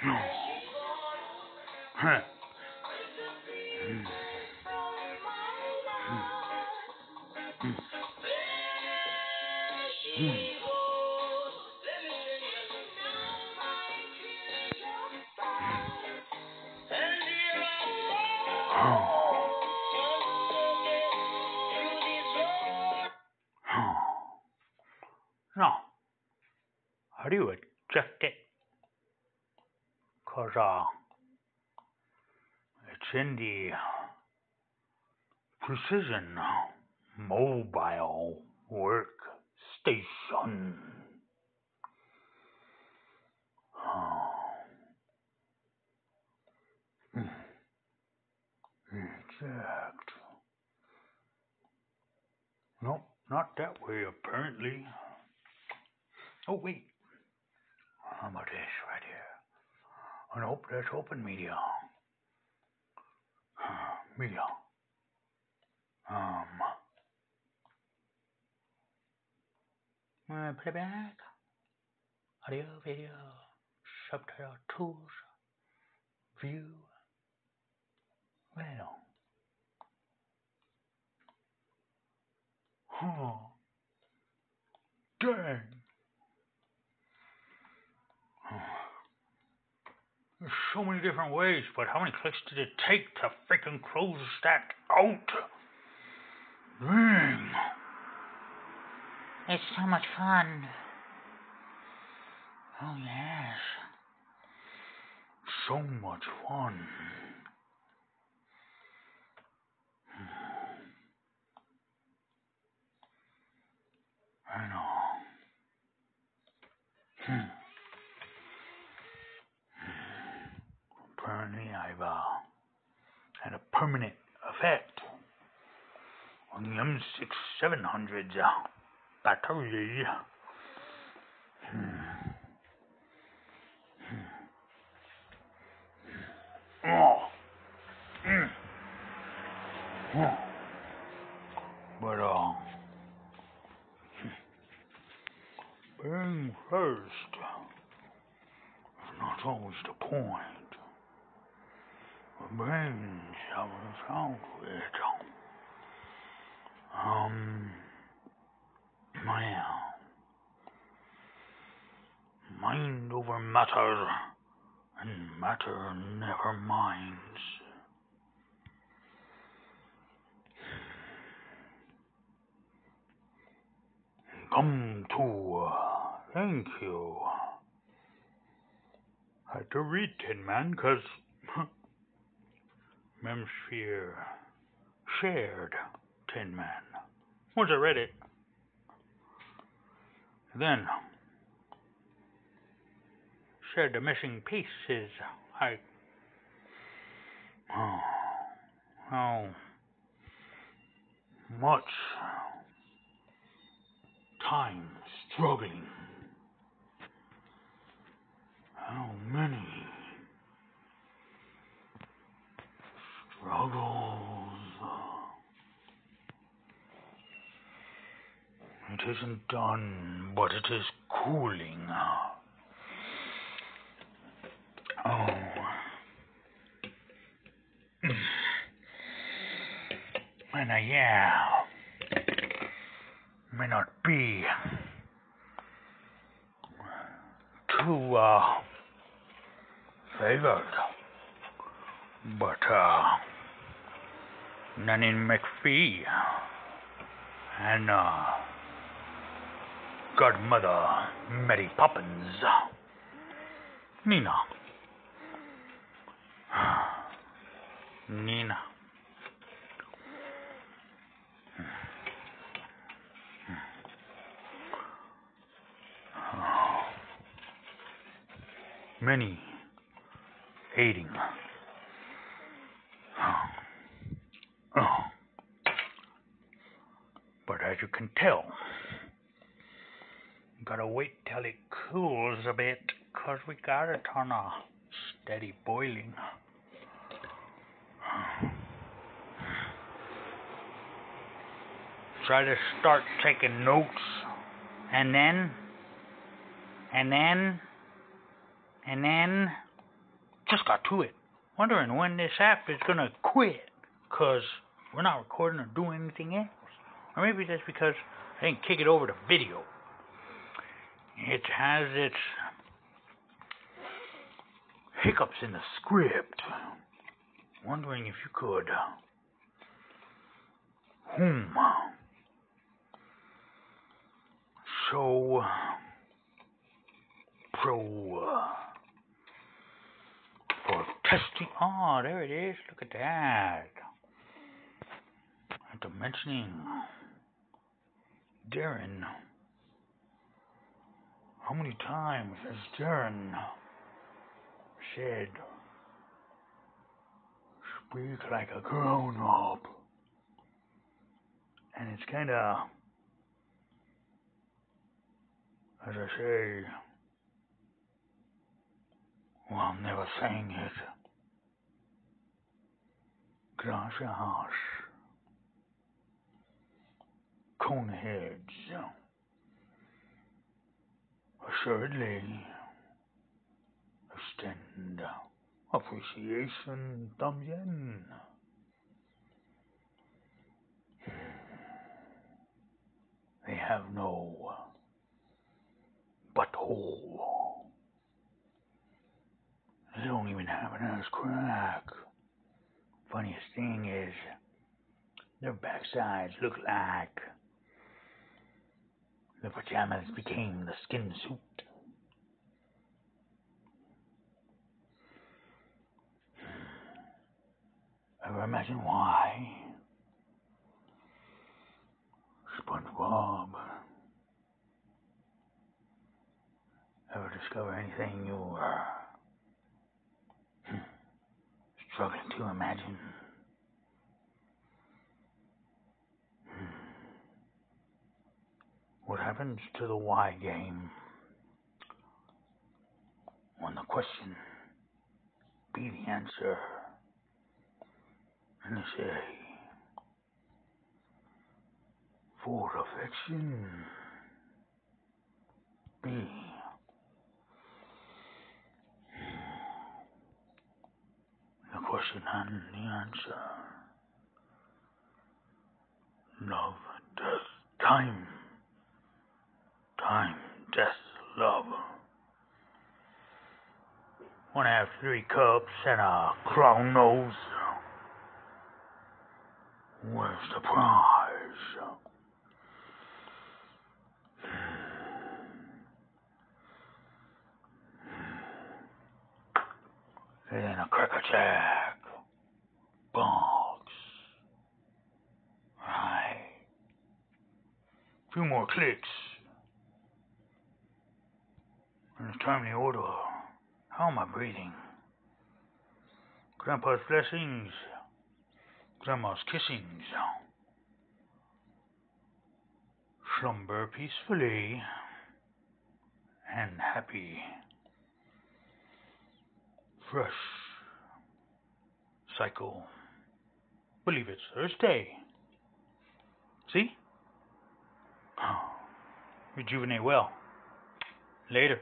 Now, how do you adjust it? Cause it's in the Precision Mobile Workstation. Exact. Nope, not that way apparently. Oh wait, how about this right here? Oh nope, that's open media. Media. Playback, audio, video, subtitle tools, view. Well. Dang. There's so many different ways, but how many clicks did it take to freaking close that out? Dang. It's so much fun. Oh, yes. So much fun. I know. Apparently I've had a permanent effect on the M6700's battery. But being first is not always the point. The brains have out with it. Mind over matter, and matter never minds. Come to, thank you. I had to read Tin Man, cause Memsphere shared Tin Man. Once I read it, then shared the missing pieces. How much time struggling. How many struggles. It isn't done, but it is cooling. Oh. And may not be too favored, but Nanny McPhee and Godmother Mary Poppins, Nina. Many aiding. But as you can tell, gotta wait till it cools a bit, 'cause we got it on a steady boiling. Try to start taking notes, and then just got to it. Wondering when this app is gonna quit, 'cause we're not recording or doing anything else. Or maybe that's because I didn't kick it over to video. It has its hiccups in the script. Wondering if you could show for testing. Oh, there it is. Look at that. After mentioning Darren, how many times has Darren said, speak like a grown-up? And it's kinda, as I say, well, I'm never saying it. Gracias. Coneheads. Assuredly extend appreciation, thumbs in. They have no butthole. They don't even have an ass crack. Funniest thing is, their backsides look like the pajamas became the skin suit. Ever imagine why? SpongeBob. Ever discover anything you were struggling to imagine? What happens to the why game when the question be the answer and they say for affection be the question and the answer? Love, death, time. Time, death, love. Wanna have 3 cups and a crown nose? Where's the prize? It ain't a Cracker Jack box. Right. Few more clicks. And it's time to order. How am I breathing? Grandpa's blessings. Grandma's kissings. Slumber peacefully and happy. Fresh cycle. Believe it's Thursday. See? Rejuvenate well. Later.